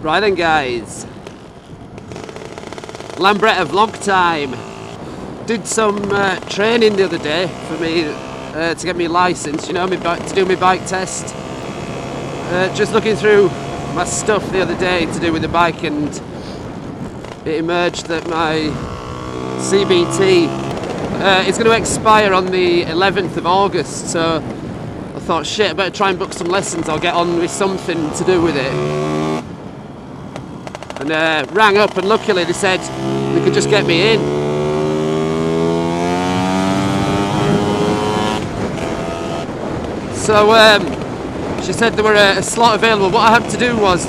Right then guys, Lambretta Vlog Time. Did some training the other day for me to get me licence, you know, to do my bike test. Just looking through my stuff the other day to do with the bike, and it emerged that my CBT is going to expire on the 11th of August, so I thought, shit, I better try and book some lessons or get on with something to do with it. And rang up, and luckily they said they could just get me in. So she said there were a slot available. What I had to do was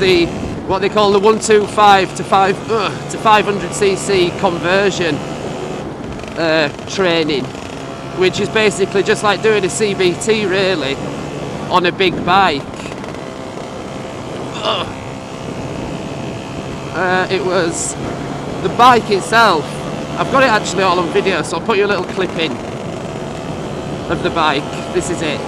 what they call the 125 to 500cc conversion training, which is basically just like doing a CBT really on a big bike. It was the bike itself. I've got it actually all on video, so I'll put you a little clip in of the bike. This is it.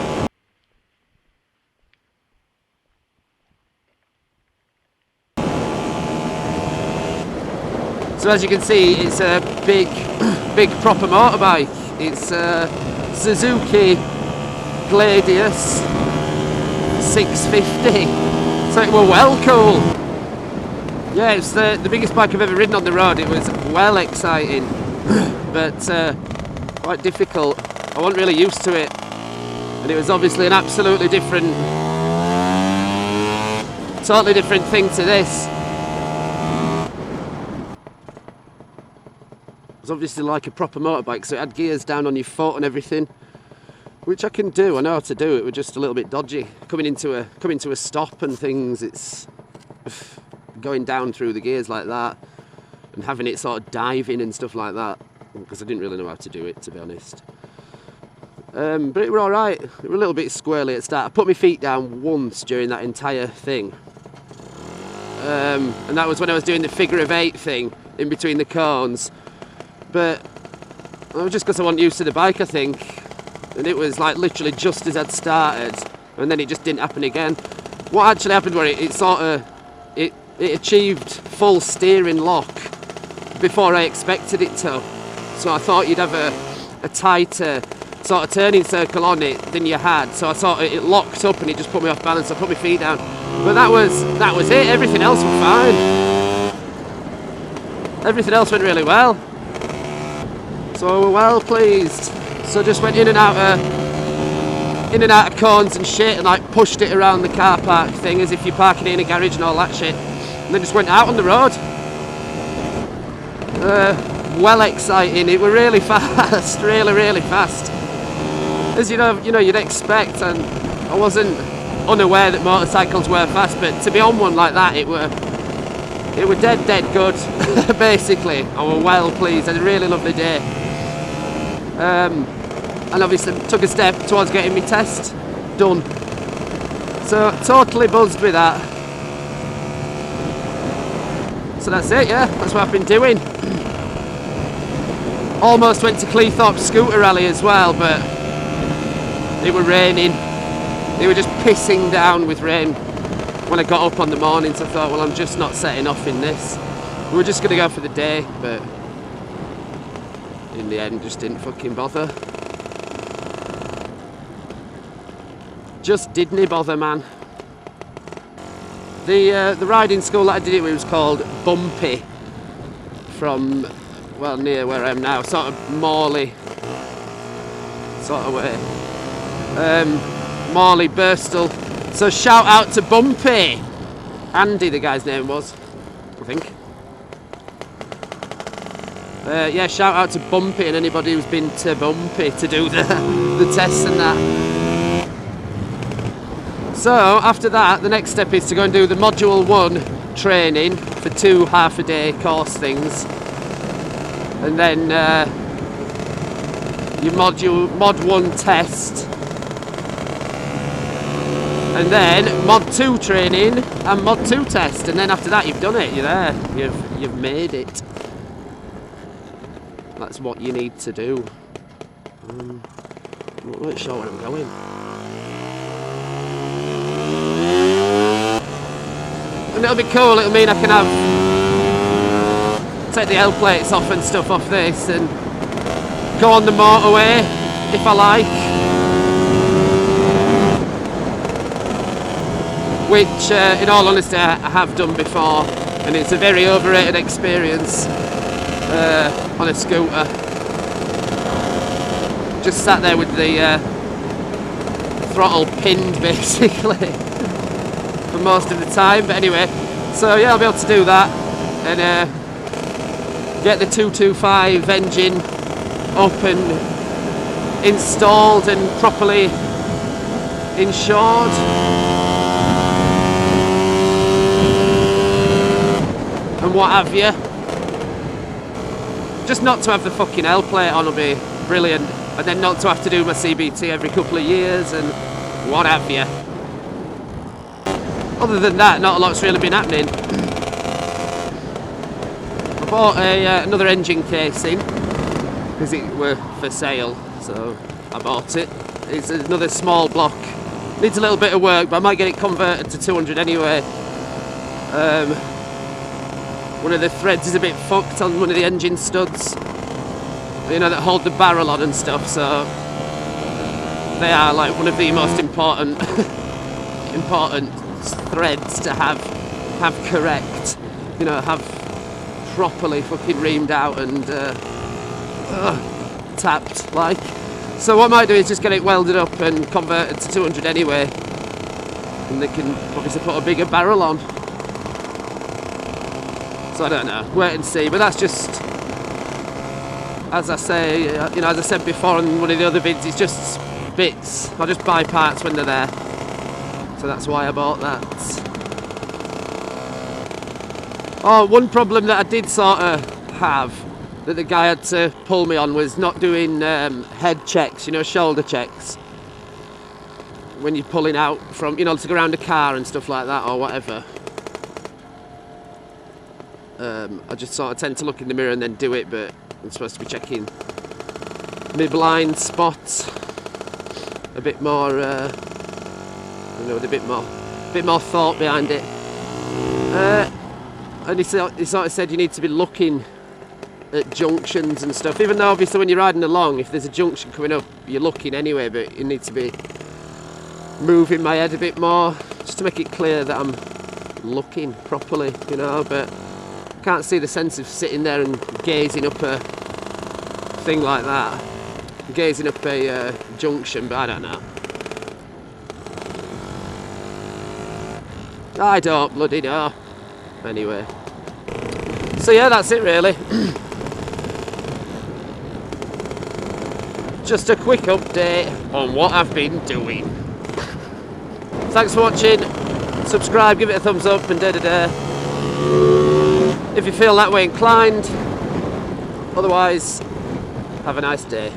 So as you can see, it's a big proper motorbike. It's a Suzuki Gladius 650. So it were well cool. Yeah, it's the biggest bike I've ever ridden on the road. It was well exciting, but quite difficult. I wasn't really used to it, and it was obviously an absolutely totally different thing to this. It was obviously like a proper motorbike, so it had gears down on your foot and everything, which I can do. I know how to do it. We're just a little bit dodgy coming into a stop and things. It's going down through the gears like that and having it sort of diving and stuff like that, because I didn't really know how to do it, to be honest. But it were alright. It were a little bit squirrely at the start. I put my feet down once during that entire thing, and that was when I was doing the figure of 8 thing in between the cones, but it was just because I wasn't used to the bike, I think, and it was like literally just as I'd started, and then it just didn't happen again. What actually happened was it achieved full steering lock before I expected it to. So I thought you'd have a tighter sort of turning circle on it than you had. So I thought it locked up and it just put me off balance. I put my feet down. But that was it. Everything else was fine. Everything else went really well. So we're well pleased. So just went in and out of cones and shit, and like pushed it around the car park thing as if you're parking it in a garage and all that shit. And then just went out on the road. Well exciting. It were really fast, really fast. As you know you'd expect, and I wasn't unaware that motorcycles were fast, but to be on one like that, it were dead good. Basically, I were well pleased. I had a really lovely day. And obviously took a step towards getting my test done. So totally buzzed with that. So that's it, yeah, that's what I've been doing. Almost went to Cleethorpes scooter rally as well, but it were raining. They were just pissing down with rain when I got up on the morning, so I thought, well, I'm just not setting off in this. We were just going to go for the day, but in the end just didn't fucking bother. Just didn't bother, man. The riding school that I did it with was called Bumpy, from, well, near where I am now, sort of Morley sort of way. Morley, Birstall. So shout out to Bumpy. Andy, the guy's name was, I think. Yeah, shout out to Bumpy and anybody who's been to Bumpy to do the tests and that. So after that, the next step is to go and do the Module 1 training for 2 half-a-day course things, and then your Mod 1 test, and then Mod 2 training and Mod 2 test, and then after that you've done it. You're there. You've made it. That's what you need to do. I'm not really sure where I'm going. And it'll be cool, it'll mean I can take the L plates off and stuff off this and go on the motorway if I like. Which, in all honesty, I have done before, and it's a very overrated experience on a scooter. Just sat there with the throttle pinned, basically, for most of the time. But anyway, so yeah, I'll be able to do that and get the 225 engine up and installed and properly insured. And what have you. Just not to have the fucking L plate on will be brilliant, and then not to have to do my CBT every couple of years and what have you. Other than that, not a lot's really been happening. I bought another engine casing because it were for sale, so I bought it. It's another small block. Needs a little bit of work, but I might get it converted to 200 anyway. One of the threads is a bit fucked on one of the engine studs, you know, that hold the barrel on and stuff, so they are like one of the most important threads to have correct, you know, have properly fucking reamed out and tapped, like. So what I might do is just get it welded up and converted to 200 anyway, and they can obviously put a bigger barrel on. So I don't know, wait and see, but that's just, as I say, you know, as I said before in one of the other vids, it's just bits. I'll just buy parts when they're there. So that's why I bought that. Oh, one problem that I did sort of have, that the guy had to pull me on, was not doing head checks, you know, shoulder checks. When you're pulling out from, you know, to go around a car and stuff like that or whatever. I just sort of tend to look in the mirror and then do it, but I'm supposed to be checking my blind spots a bit more, you know, with a bit more thought behind it. And he sort of said you need to be looking at junctions and stuff, even though obviously when you're riding along, if there's a junction coming up, you're looking anyway, but you need to be moving my head a bit more, just to make it clear that I'm looking properly, you know, but I can't see the sense of sitting there and gazing up a thing like that, gazing up a junction, but I don't know. I don't bloody know. Anyway, so yeah, that's it really. Just a quick update on what I've been doing. Thanks for watching. Subscribe, give it a thumbs up, and if you feel that way inclined. Otherwise, have a nice day.